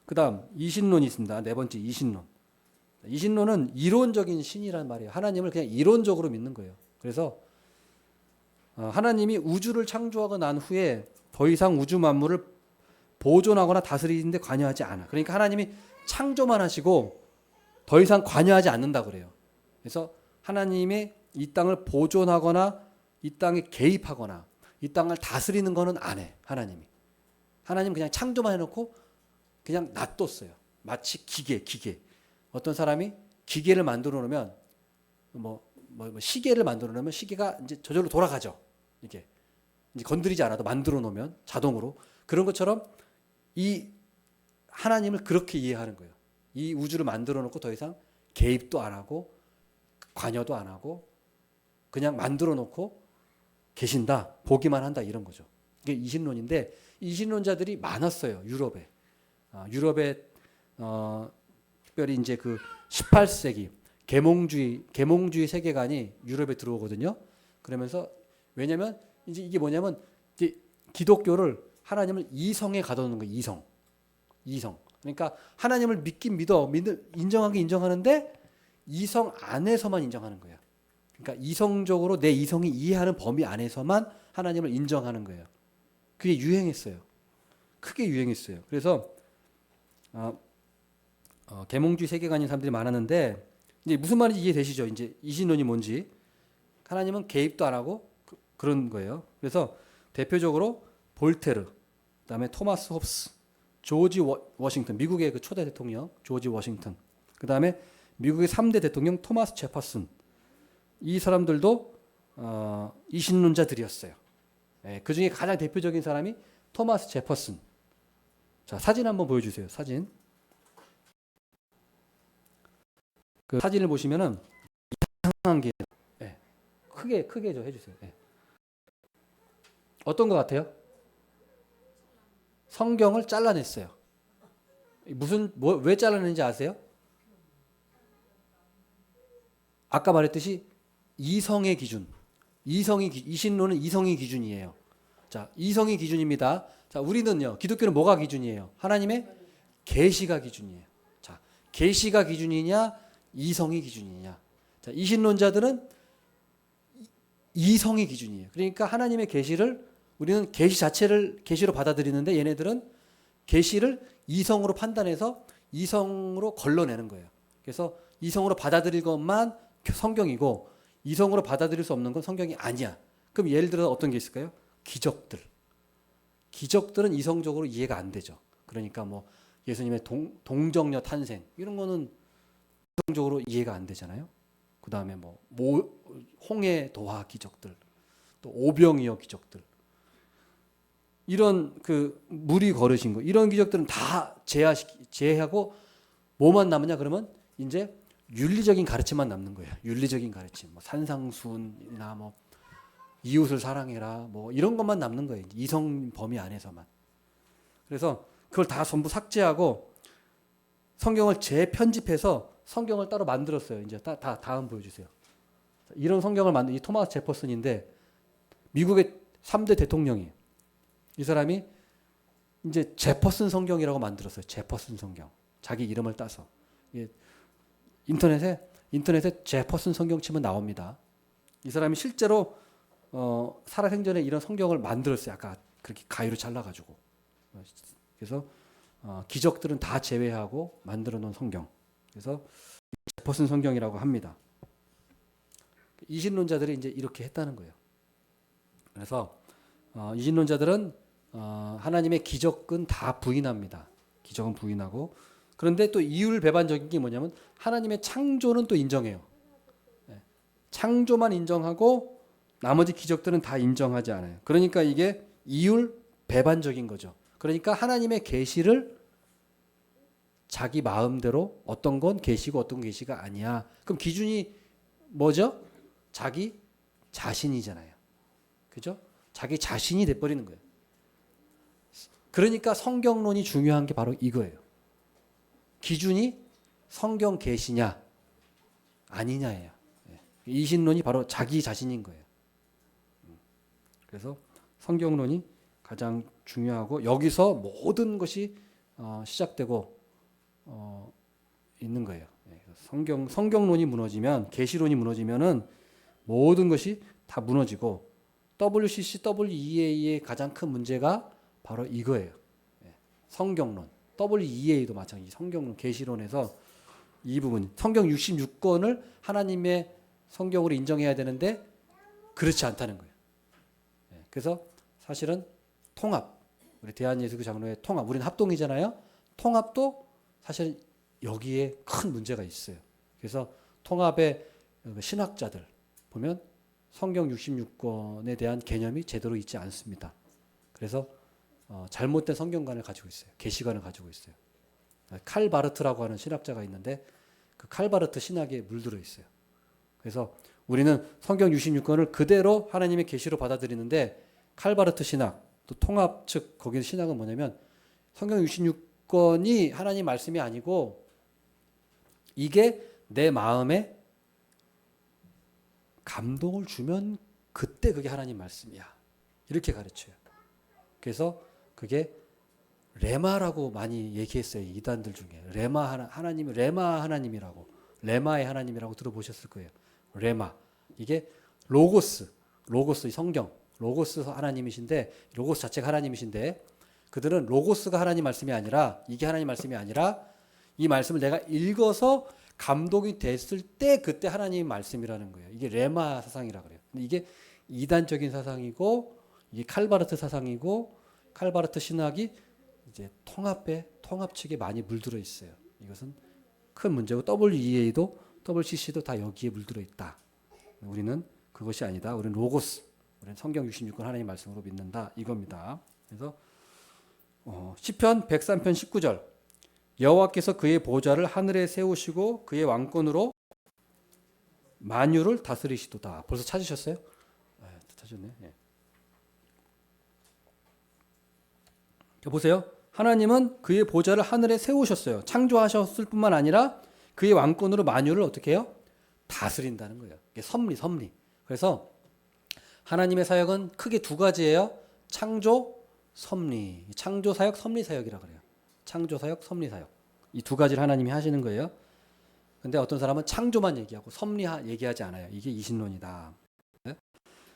그다음 이신론이 있습니다. 네 번째 이신론. 이신론은 이론적인 신이란 말이에요. 하나님을 그냥 이론적으로 믿는 거예요. 그래서 하나님이 우주를 창조하고 난 후에 더 이상 우주 만물을 보존하거나 다스리는데 관여하지 않아. 그러니까 하나님이 창조만 하시고 더 이상 관여하지 않는다 그래요. 그래서 하나님이 이 땅을 보존하거나 이 땅에 개입하거나 이 땅을 다스리는 거는 안 해. 하나님은 그냥 창조만 해놓고 그냥 놔뒀어요. 마치 기계. 어떤 사람이 기계를 만들어 놓으면 시계를 만들어 놓으면 시계가 이제 저절로 돌아가죠. 이게 이제 건드리지 않아도 만들어 놓으면 자동으로. 그런 것처럼 이 하나님을 그렇게 이해하는 거예요. 이 우주를 만들어 놓고 더 이상 개입도 안 하고 관여도 안 하고 그냥 만들어 놓고 계신다, 보기만 한다 이런 거죠. 이게 이신론인데 이신론자들이 많았어요. 유럽에 특별히 이제 그 18세기 계몽주의 세계관이 유럽에 들어오거든요. 그러면서 왜냐면 이제 이게 뭐냐면 이제 기독교를 하나님을 이성에 가둬놓는 거예요. 이성. 그러니까 하나님을 믿긴 인정하긴 인정하는데 이성 안에서만 인정하는 거예요. 그러니까 이성적으로 내 이성이 이해하는 범위 안에서만 하나님을 인정하는 거예요. 그게 유행했어요. 크게 유행했어요. 그래서 계몽주의 세계관인 사람들이 많았는데 이제 무슨 말인지 이해되시죠? 이제 이신론이 뭔지. 하나님은 개입도 안 하고 그런 거예요. 그래서 대표적으로 볼테르, 그다음에 토마스 홉스, 조지 워싱턴, 미국의 그 초대 대통령 조지 워싱턴, 그다음에 미국의 3대 대통령 토마스 제퍼슨. 이 사람들도 이신론자들이었어요. 그 중에 가장 대표적인 사람이 토마스 제퍼슨. 자, 사진 한번 보여주세요. 사진. 그 사진을 보시면은 이상한 게 크게 좀 해주세요. 어떤 것 같아요? 성경을 잘라냈어요. 왜 잘라냈는지 아세요? 아까 말했듯이 이성의 기준. 이신론은 이성의 기준이에요. 자, 이성의 기준입니다. 자, 우리는요, 기독교는 뭐가 기준이에요? 하나님의 계시가 기준이에요. 자, 계시가 기준이냐, 이성의 기준이냐. 자, 이신론자들은 이성의 기준이에요. 그러니까 하나님의 계시를 우리는 계시 자체를 계시로 받아들이는데 얘네들은 계시를 이성으로 판단해서 이성으로 걸러내는 거예요. 그래서 이성으로 받아들일 것만 성경이고 이성으로 받아들일 수 없는 건 성경이 아니야. 그럼 예를 들어 어떤 게 있을까요? 기적들은 이성적으로 이해가 안 되죠. 그러니까 뭐 예수님의 동정녀 탄생 이런 거는 이성적으로 이해가 안 되잖아요. 그 다음에 홍해 도화 기적들, 또 오병이어 기적들, 이런 그 물이 거르신 거, 이런 기적들은 다 제하고 뭐만 남느냐 그러면 이제 윤리적인 가르침만 남는 거예요. 윤리적인 가르침, 산상수훈이나 이웃을 사랑해라, 이런 것만 남는 거예요. 이성 범위 안에서만. 그래서 그걸 다 전부 삭제하고 성경을 재편집해서 성경을 따로 만들었어요. 이제 다음 보여주세요. 이런 성경을 만든 이 토마스 제퍼슨인데 미국의 3대 대통령이 이 사람이 이제 제퍼슨 성경이라고 만들었어요. 제퍼슨 성경. 자기 이름을 따서. 인터넷에 제퍼슨 성경 치면 나옵니다. 이 사람이 실제로 살아생전에 이런 성경을 만들었어요. 아까 그렇게 가위로 잘라가지고. 그래서 기적들은 다 제외하고 만들어 놓은 성경. 그래서 제퍼슨 성경이라고 합니다. 이신론자들이 이제 이렇게 했다는 거예요. 그래서 이신론자들은 하나님의 기적은 다 부인합니다. 기적은 부인하고, 그런데 또 이율배반적인 게 뭐냐면 하나님의 창조는 또 인정해요. 창조만 인정하고 나머지 기적들은 다 인정하지 않아요. 그러니까 이게 이율배반적인 거죠. 그러니까 하나님의 계시를 자기 마음대로 어떤 건 계시고 어떤 건 계시가 아니야. 그럼 기준이 뭐죠? 자기 자신이잖아요. 그죠? 자기 자신이 돼버리는 거예요. 그러니까 성경론이 중요한 게 바로 이거예요. 기준이 성경 계시냐 아니냐예요. 이신론이 바로 자기 자신인 거예요. 그래서 성경론이 가장 중요하고 여기서 모든 것이 시작되고 있는 거예요. 성경론이 무너지면, 계시론이 무너지면은 모든 것이 다 무너지고 WCC, WEA의 가장 큰 문제가 바로 이거예요. 성경론, WEA도 마찬가지. 성경론, 계시론에서 이 부분, 성경 66권을 하나님의 성경으로 인정해야 되는데 그렇지 않다는 거예요. 그래서 사실은 통합, 우리 대한예수교 장로의 통합, 우리는 합동이잖아요. 통합도 사실 여기에 큰 문제가 있어요. 그래서 통합의 신학자들 보면 성경 66권에 대한 개념이 제대로 있지 않습니다. 그래서 잘못된 성경관을 가지고 있어요. 계시관을 가지고 있어요. 칼 바르트라고 하는 신학자가 있는데 그 칼 바르트 신학에 물들어 있어요. 그래서 우리는 성경 66권을 그대로 하나님의 계시로 받아들이는데 칼 바르트 신학, 또 통합 측 거기 신학은 뭐냐면 성경 66권이 하나님 말씀이 아니고 이게 내 마음에 감동을 주면 그때 그게 하나님 말씀이야. 이렇게 가르쳐요. 그래서 그게 레마라고 많이 얘기했어요. 이단들 중에. 하나님이 레마 하나님이라고. 레마의 하나님이라고 들어보셨을 거예요. 레마. 이게 로고스, 성경. 로고스 하나님이신데 로고스 자체가 하나님이신데 그들은 로고스가 하나님 말씀이 아니라 이게 하나님 말씀이 아니라 이 말씀을 내가 읽어서 감동이 됐을 때 그때 하나님 말씀이라는 거예요. 이게 레마 사상이라 그래요. 근데 이게 이단적인 사상이고 이게 칼바르트 사상이고 칼바르트 신학이 이제 통합 측에 많이 물들어 있어요. 이것은 큰 문제고 WEA도 WCC도 다 여기에 물들어 있다. 우리는 그것이 아니다. 우리는 로고스, 우리는 성경 66권 하나님 말씀으로 믿는다. 이겁니다. 그래서 시편 103편 19절 여호와께서 그의 보좌를 하늘에 세우시고 그의 왕권으로 만유를 다스리시도다. 벌써 찾으셨어요? 찾으셨네. 예. 보세요. 하나님은 그의 보좌를 하늘에 세우셨어요. 창조하셨을 뿐만 아니라 그의 왕권으로 만유를 어떻게 해요? 다스린다는 거예요. 이게 섭리. 그래서 하나님의 사역은 크게 두 가지예요. 창조, 섭리. 창조 사역, 섭리 사역이라 그래요. 창조 사역, 섭리 사역. 이 두 가지를 하나님이 하시는 거예요. 근데 어떤 사람은 창조만 얘기하고 섭리 얘기하지 않아요. 이게 이신론이다.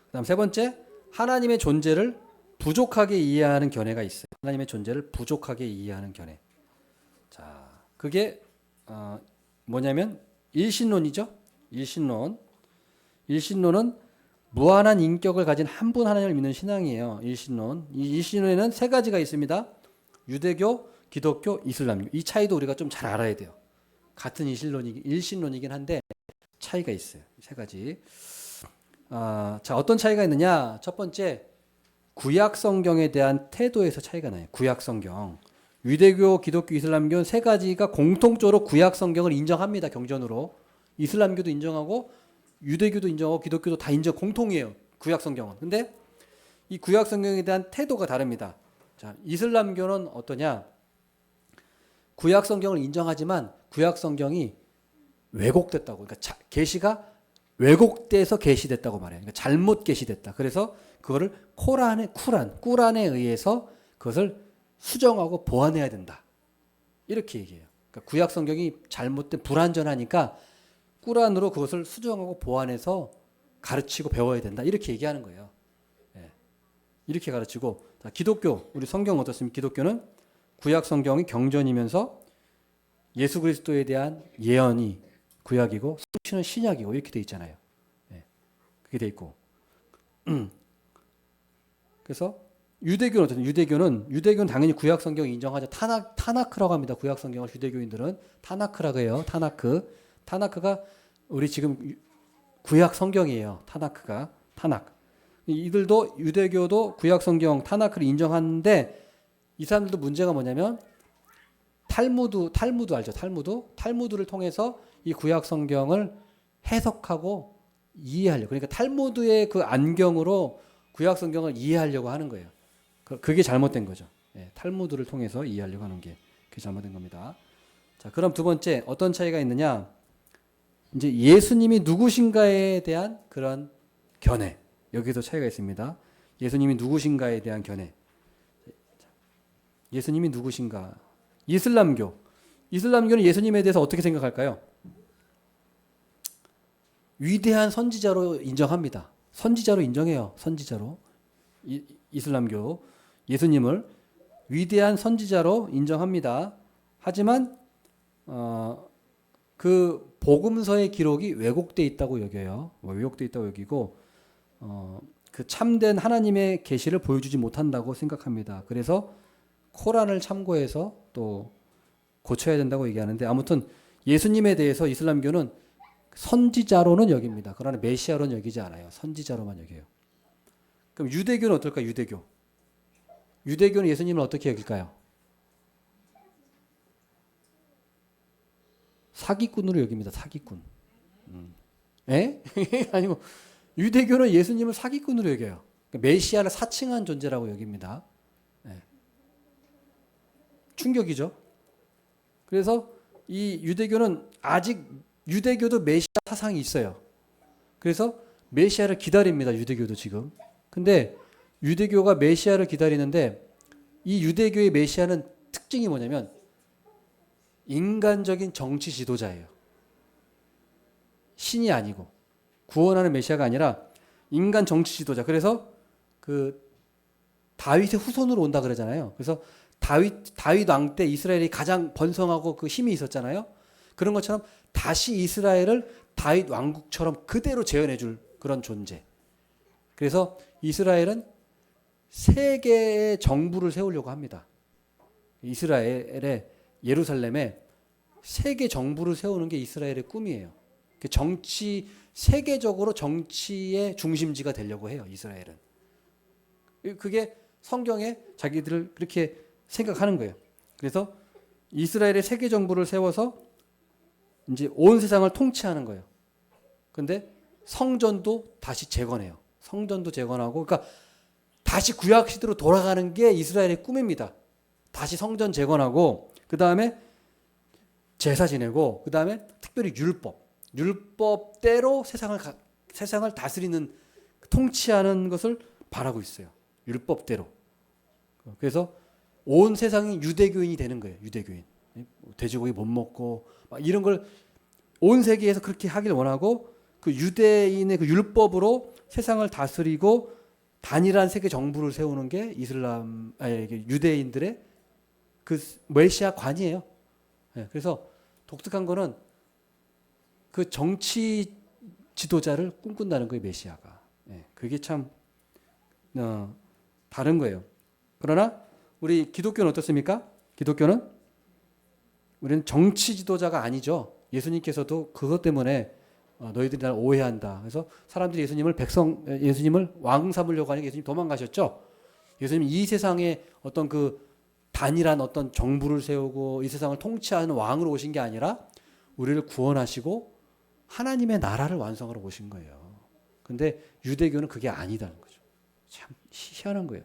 그다음 세 번째, 하나님의 존재를 부족하게 이해하는 견해가 있어요. 하나님의 존재를 부족하게 이해하는 견해. 자, 그게 뭐냐면 일신론이죠. 일신론은 무한한 인격을 가진 한 분 하나님을 믿는 신앙이에요. 일신론. 이 일신론에는 세 가지가 있습니다. 유대교, 기독교, 이슬람교. 이 차이도 우리가 좀 잘 알아야 돼요. 같은 일신론이긴 한데 차이가 있어요. 세 가지. 자, 어떤 차이가 있느냐? 첫 번째, 구약 성경에 대한 태도에서 차이가 나요. 구약 성경. 유대교, 기독교, 이슬람교는 세 가지가 공통적으로 구약 성경을 인정합니다. 경전으로. 이슬람교도 인정하고 유대교도 인정하고 기독교도 다 공통이에요. 구약 성경은. 근데 이 구약 성경에 대한 태도가 다릅니다. 자, 이슬람교는 어떠냐? 구약 성경을 인정하지만 구약 성경이 왜곡됐다고. 그러니까 계시가 왜곡돼서 계시됐다고 말해요. 그러니까 잘못 계시됐다. 그래서 그거를 꾸란에 의해서 그것을 수정하고 보완해야 된다. 이렇게 얘기해요. 그러니까 구약 성경이 잘못된 불완전하니까 꾸란으로 그것을 수정하고 보완해서 가르치고 배워야 된다. 이렇게 얘기하는 거예요. 예. 이렇게 가르치고 기독교, 우리 성경 어떻습니까? 기독교는 구약 성경이 경전이면서 예수 그리스도에 대한 예언이 구약이고 성취는 신약이고 이렇게 돼 있잖아요. 예. 그게 돼 있고. 그래서 유대교는 어떻습니까? 유대교는 당연히 구약 성경 인정하죠. 타나크라고 합니다. 구약 성경을 유대교인들은 타나크라고 해요. 타나크가 우리 지금 구약 성경이에요. 타나크. 이들도 유대교도 구약 성경 타나크를 인정하는데 이 사람들도 문제가 뭐냐면 탈무드 알죠? 탈무드를 통해서 이 구약 성경을 해석하고 이해하려고. 그러니까 탈무드의 그 안경으로 구약 성경을 이해하려고 하는 거예요. 그게 잘못된 거죠. 예, 탈무드를 통해서 이해하려고 하는 게 그게 잘못된 겁니다. 자, 그럼 두 번째 어떤 차이가 있느냐? 이제 예수님이 누구신가에 대한 그런 견해. 여기서 차이가 있습니다. 예수님이 누구신가에 대한 견해. 예수님이 누구신가? 이슬람교는 예수님에 대해서 어떻게 생각할까요? 위대한 선지자로 인정합니다. 선지자로 인정해요. 선지자로. 이슬람교 예수님을 위대한 선지자로 인정합니다. 하지만 그 복음서의 기록이 왜곡돼 있다고 여겨요. 왜곡돼 있다고 여기고 그 참된 하나님의 계시를 보여주지 못한다고 생각합니다. 그래서 코란을 참고해서 또 고쳐야 된다고 얘기하는데, 아무튼 예수님에 대해서 이슬람교는 선지자로는 여깁니다. 그러나 메시아로는 여기지 않아요. 선지자로만 여겨요. 그럼 유대교는 어떨까요? 유대교는 예수님을 어떻게 여길까요? 사기꾼으로 여깁니다. 사기꾼. 에? 아니고 유대교는 예수님을 사기꾼으로 여겨요. 메시아를 사칭한 존재라고 여깁니다. 네. 충격이죠. 그래서 이 유대교는 아직 유대교도 메시아 사상이 있어요. 그래서 메시아를 기다립니다. 유대교도 지금. 근데 유대교가 메시아를 기다리는데 이 유대교의 메시아는 특징이 뭐냐면 인간적인 정치 지도자예요. 신이 아니고 구원하는 메시아가 아니라 인간 정치 지도자. 그래서 그 다윗의 후손으로 온다 그러잖아요. 그래서 다윗 왕 때 이스라엘이 가장 번성하고 그 힘이 있었잖아요. 그런 것처럼 다시 이스라엘을 다윗 왕국처럼 그대로 재현해 줄 그런 존재. 그래서 이스라엘은 세계의 정부를 세우려고 합니다. 이스라엘의 예루살렘에 세계 정부를 세우는 게 이스라엘의 꿈이에요. 정치, 세계적으로 정치의 중심지가 되려고 해요, 이스라엘은. 그게 성경에 자기들을 그렇게 생각하는 거예요. 그래서 이스라엘의 세계 정부를 세워서 이제 온 세상을 통치하는 거예요. 근데 성전도 다시 재건해요. 성전도 재건하고, 그러니까 다시 구약 시대로 돌아가는 게 이스라엘의 꿈입니다. 다시 성전 재건하고, 그 다음에 제사 지내고, 그 다음에 특별히 율법대로 세상을 다스리는, 통치하는 것을 바라고 있어요. 율법대로. 그래서 온 세상이 유대교인이 되는 거예요. 유대교인. 돼지고기 못 먹고 막 이런 걸 온 세계에서 그렇게 하기를 원하고, 그 유대인의 그 율법으로 세상을 다스리고 단일한 세계 정부를 세우는 게 유대인들의 그 메시아 관이에요. 그래서 독특한 거는 그 정치 지도자를 꿈꾼다는 거예요, 메시아가. 그게 참 다른 거예요. 그러나 우리 기독교는 어떻습니까? 기독교는 우리는 정치 지도자가 아니죠. 예수님께서도 그것 때문에 너희들이 나를 오해한다. 그래서 사람들이 예수님을 왕 삼으려고 하니까 예수님 도망가셨죠. 예수님 이 세상에 어떤 그 단일한 어떤 정부를 세우고 이 세상을 통치하는 왕으로 오신 게 아니라 우리를 구원하시고 하나님의 나라를 완성하러 오신 거예요. 근데 유대교는 그게 아니다는 거죠. 참 희한한 거예요.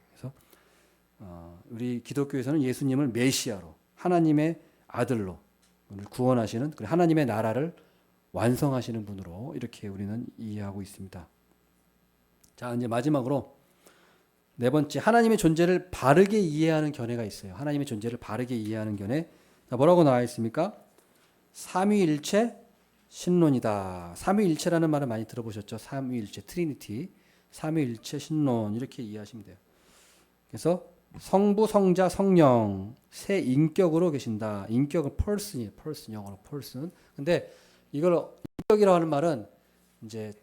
그래서 우리 기독교에서는 예수님을 메시아로, 하나님의 아들로 우리를 구원하시는, 하나님의 나라를 완성하시는 분으로 이렇게 우리는 이해하고 있습니다. 자, 이제 마지막으로 네 번째, 하나님의 존재를 바르게 이해하는 견해가 있어요. 하나님의 존재를 바르게 이해하는 견해. 자, 뭐라고 나와 있습니까? 삼위일체 신론이다. 삼위일체라는 말을 많이 들어보셨죠? 삼위일체, 트리니티, 삼위일체 신론 이렇게 이해하시면 돼요. 그래서 성부, 성자, 성령 세 인격으로 계신다. 인격은 person이에요. person, 영어로 person. 근데 이걸 인격이라고 하는 말은 이제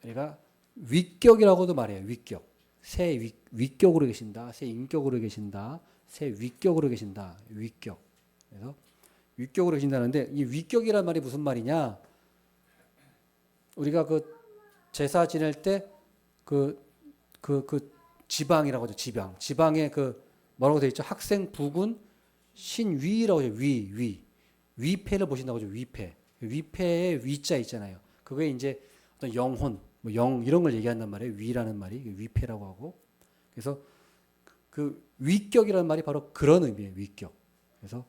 우리가 위격이라고도 말해요. 위격. 세 위격으로 계신다. 세 인격으로 계신다. 세 위격으로 계신다. 위격. 그래서 위격으로 계신다는데 이 위격이란 말이 무슨 말이냐? 우리가 그 제사 지낼 때 지방이라고 하죠. 지방에 그 뭐라고 되어 있죠? 학생 부군 신위라고 하죠. 위패를 보신다고 하죠. 위패의 위자 있잖아요. 그게 이제 어떤 영혼, 뭐 영 이런 걸 얘기한단 말이에요. 위라는 말이 위패라고 하고. 그래서 그 위격이라는 말이 바로 그런 의미예요. 위격. 그래서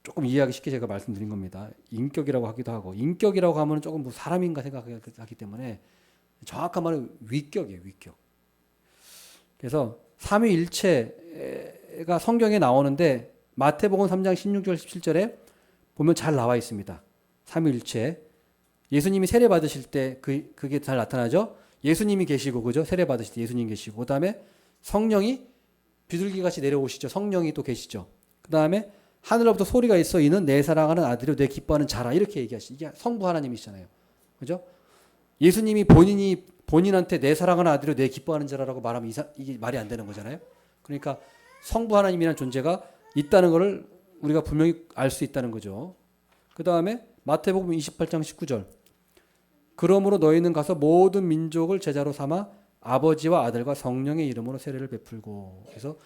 조금 이해하기 쉽게 제가 말씀드린 겁니다. 인격이라고 하기도 하고, 인격이라고 하면 조금 뭐 사람인가 생각하기 때문에 정확한 말은 위격이에요. 위격. 그래서 삼위일체가 성경에 나오는데 마태복음 3장 16절 17절에 보면 잘 나와 있습니다. 삼위일체. 예수님이 세례 받으실 때 그게 잘 나타나죠. 예수님이 계시고, 그죠? 세례 받으실 때 예수님 계시고, 그다음에 성령이 비둘기같이 내려오시죠. 성령이 또 계시죠. 그 다음에 하늘로부터 소리가 있어 이는 내 사랑하는 아들이요 내 기뻐하는 자라 이렇게 얘기하시죠. 이게 성부 하나님이시잖아요. 그죠? 예수님이 본인한테 내 사랑하는 아들이요 내 기뻐하는 자라라고 말하면 이게 말이 안 되는 거잖아요. 그러니까 성부 하나님이라는 존재가 있다는 것을 우리가 분명히 알 수 있다는 거죠. 그 다음에 마태복음 28장 19절. 그러므로 너희는 가서 모든 민족을 제자로 삼아 아버지와 아들과 성령의 이름으로 세례를 베풀고. 그래서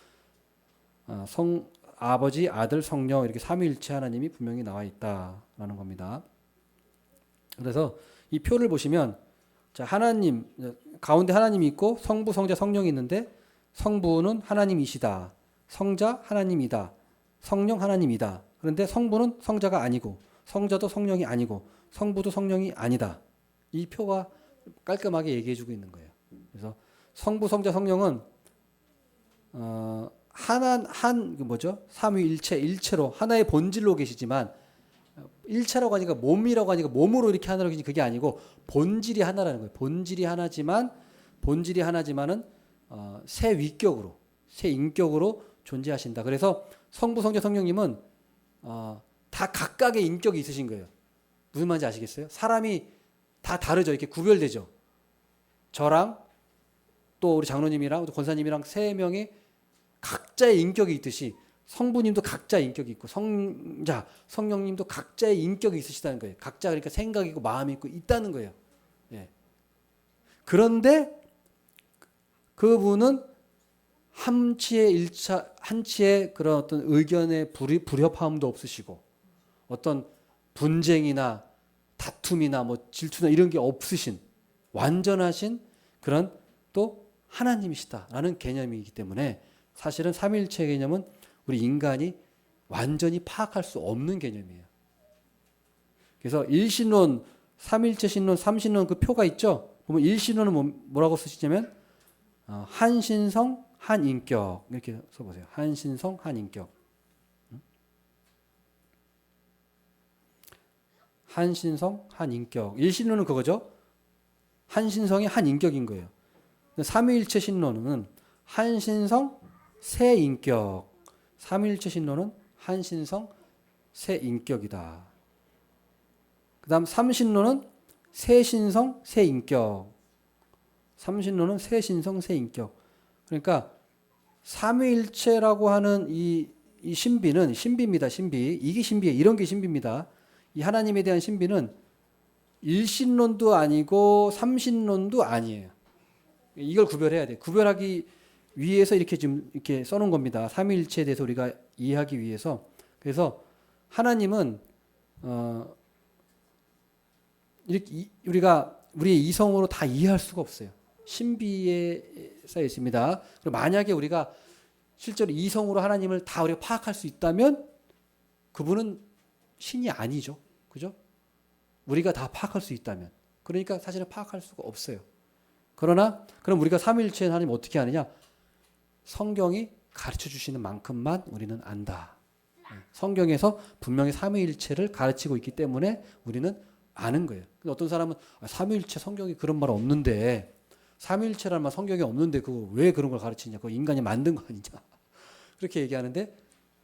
아버지, 아들, 성령 이렇게 삼위일체 하나님이 분명히 나와 있다라는 겁니다. 그래서 이 표를 보시면 자, 하나님 가운데 하나님이 있고 성부, 성자, 성령이 있는데 성부는 하나님이시다. 성자 하나님이다. 성령 하나님이다. 그런데 성부는 성자가 아니고 성자도 성령이 아니고 성부도 성령이 아니다. 이 표가 깔끔하게 얘기해 주고 있는 거예요. 그래서 성부, 성자, 성령은 삼위일체, 일체로 하나의 본질로 계시지만 일체라고 하니까 몸이라고 하니까 몸으로 이렇게 하나로 계시 그게 아니고 본질이 하나라는 거예요. 본질이 하나지만은 새 위격으로, 새 인격으로 존재하신다. 그래서 성부, 성자, 성령님은 다 각각의 인격이 있으신 거예요. 무슨 말인지 아시겠어요? 사람이 다 다르죠. 이렇게 구별되죠. 저랑 또 우리 장로님이랑 또 권사님이랑 세 명이 각자의 인격이 있듯이 성부님도 각자의 인격이 있고 성자, 성령님도 각자의 인격이 있으시다는 거예요. 각자 그러니까 생각이고 마음이 있고 있다는 거예요. 예. 그런데 그분은 한치의 그런 어떤 의견의 불협화음도 없으시고 어떤 분쟁이나 다툼이나 뭐 질투나 이런 게 없으신 완전하신 그런 또 하나님이시다라는 개념이기 때문에 사실은 삼위일체 개념은 우리 인간이 완전히 파악할 수 없는 개념이에요. 그래서 일신론, 삼위일체 신론, 삼신론 그 표가 있죠. 보면 일신론은 뭐라고 쓰시냐면 한신성, 한인격 이렇게 써보세요. 한신성, 한인격. 한신성, 한인격. 일신론은 그거죠. 한신성이 한인격인 거예요. 삼위일체 신론은 한신성, 세인격. 삼위일체 신론은 한신성, 세인격이다. 그 다음 삼신론은 세신성, 세인격. 삼신론은 세신성, 세인격. 그러니까 삼위일체라고 하는 이 신비는 신비입니다. 신비. 이게 신비예요. 이런 게 신비입니다. 이 하나님에 대한 신비는 일신론도 아니고 삼신론도 아니에요. 이걸 구별해야 돼. 구별하기 위해서 이렇게 지금 이렇게 써놓은 겁니다. 삼위일체에 대해서 우리가 이해하기 위해서. 그래서 하나님은 이렇게 우리가 우리의 이성으로 다 이해할 수가 없어요. 신비에 쌓여 있습니다. 그리고 만약에 우리가 실제로 이성으로 하나님을 다 우리가 파악할 수 있다면 그분은 신이 아니죠. 그죠? 우리가 다 파악할 수 있다면. 그러니까 사실은 파악할 수가 없어요. 그러나 그럼 우리가 삼위일체 하나님 어떻게 아느냐? 성경이 가르쳐 주시는 만큼만 우리는 안다. 성경에서 분명히 삼위일체를 가르치고 있기 때문에 우리는 아는 거예요. 근데 어떤 사람은 삼위일체 성경에 그런 말 없는데 삼위일체라는 말 성경에 없는데 그거 왜 그런 걸 가르치냐? 그거 인간이 만든 거 아니냐? 그렇게 얘기하는데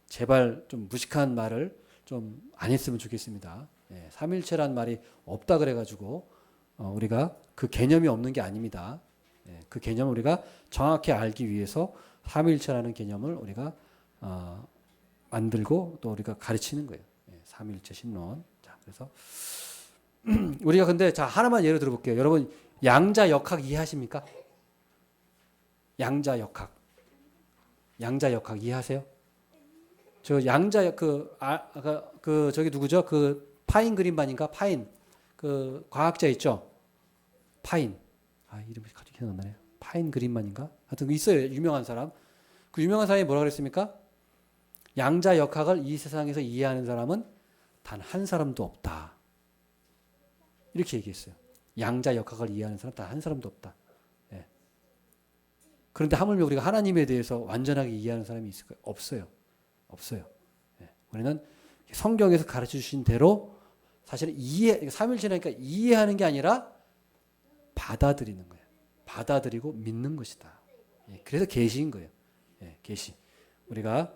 제발 좀 무식한 말을 좀 안 했으면 좋겠습니다. 삼위일체란 말이 없다 그래가지고 우리가 그 개념이 없는 게 아닙니다. 그 개념을 우리가 정확히 알기 위해서 삼위일체라는 개념을 우리가 만들고 또 우리가 가르치는 거예요. 삼위일체 신론. 자, 그래서 우리가 근데 자 하나만 예를 들어볼게요. 여러분 양자 역학 이해하십니까? 양자 역학 이해하세요? 저 양자 그 저기 누구죠? 그 파인 그린만인가? 파인 그 과학자 있죠? 파인 이름이 갑자기 기억 안 나네요. 파인 그린만인가? 하여튼 있어요. 유명한 사람. 그 유명한 사람이 뭐라 그랬습니까? 양자 역학을 이 세상에서 이해하는 사람은 단 한 사람도 없다. 이렇게 얘기했어요. 양자 역학을 이해하는 사람 단 한 사람도 없다. 그런데 하물며 우리가 하나님에 대해서 완전하게 이해하는 사람이 있을까요? 없어요. 우리는 성경에서 가르쳐 주신 대로 사실은 삼일체니까 이해하는 게 아니라 받아들이는 거예요. 받아들이고 믿는 것이다. 그래서 계시인 거예요. 예, 계시. 우리가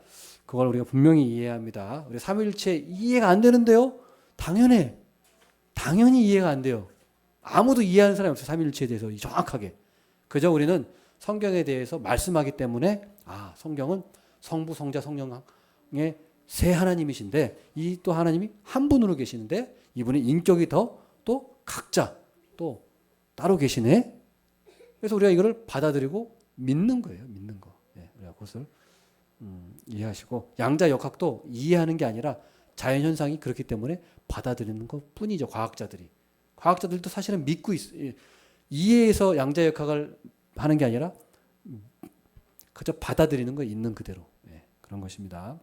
그걸 우리가 분명히 이해해야 합니다. 우리 삼위일체 이해가 안 되는데요? 당연히 이해가 안 돼요. 아무도 이해하는 사람이 없어요. 삼위일체에 대해서 정확하게. 그저 우리는 성경에 대해서 말씀하기 때문에 성경은 성부, 성자, 성령의 세 하나님이신데 이 또 하나님이 한 분으로 계시는데 이분의 인격이 또 각자 또 따로 계시네. 그래서 우리가 이거를 받아들이고 믿는 거예요. 믿는 거. 예, 우리가 그것을 이해하시고 양자 역학도 이해하는 게 아니라 자연 현상이 그렇기 때문에 받아들이는 것 뿐이죠. 과학자들도 사실은 믿고 이해해서 양자 역학을 하는 게 아니라 그저 받아들이는 거 있는 그대로. 예, 그런 것입니다.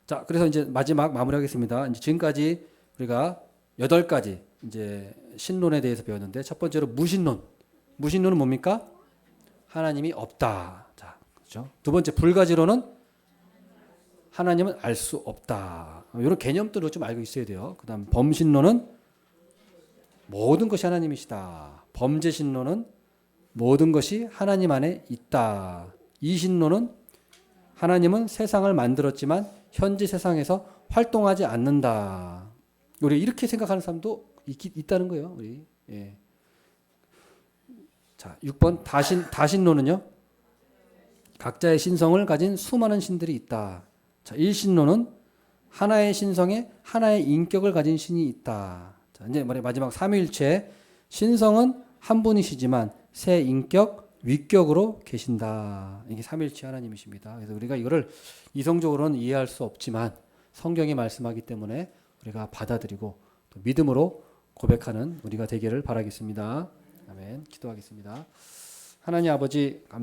자, 그래서 이제 마지막 마무리하겠습니다. 이제 지금까지 우리가 8가지 이제 신론에 대해서 배웠는데 첫 번째로 무신론. 무신론은 뭡니까? 하나님이 없다. 자, 그렇죠? 두 번째 불가지론은 하나님은 알 수 없다. 이런 개념들을 좀 알고 있어야 돼요. 그다음 범신론은 모든 것이 하나님이시다. 범죄신론은 모든 것이 하나님 안에 있다. 이신론은 하나님은 세상을 만들었지만 현재 세상에서 활동하지 않는다. 우리 이렇게 생각하는 사람도 있다는 거예요. 우리. 예. 자, 6번 다신론은요. 각자의 신성을 가진 수많은 신들이 있다. 자, 일신론은 하나의 신성에 하나의 인격을 가진 신이 있다. 자, 이제 마지막 삼위일체 신성은 한 분이시지만 세 인격 위격으로 계신다. 이게 삼위일체 하나님이십니다. 그래서 우리가 이거를 이성적으로는 이해할 수 없지만 성경이 말씀하기 때문에 우리가 받아들이고 또 믿음으로 고백하는 우리가 되기를 바라겠습니다. 아멘. 기도하겠습니다. 하나님 아버지 감사합니다.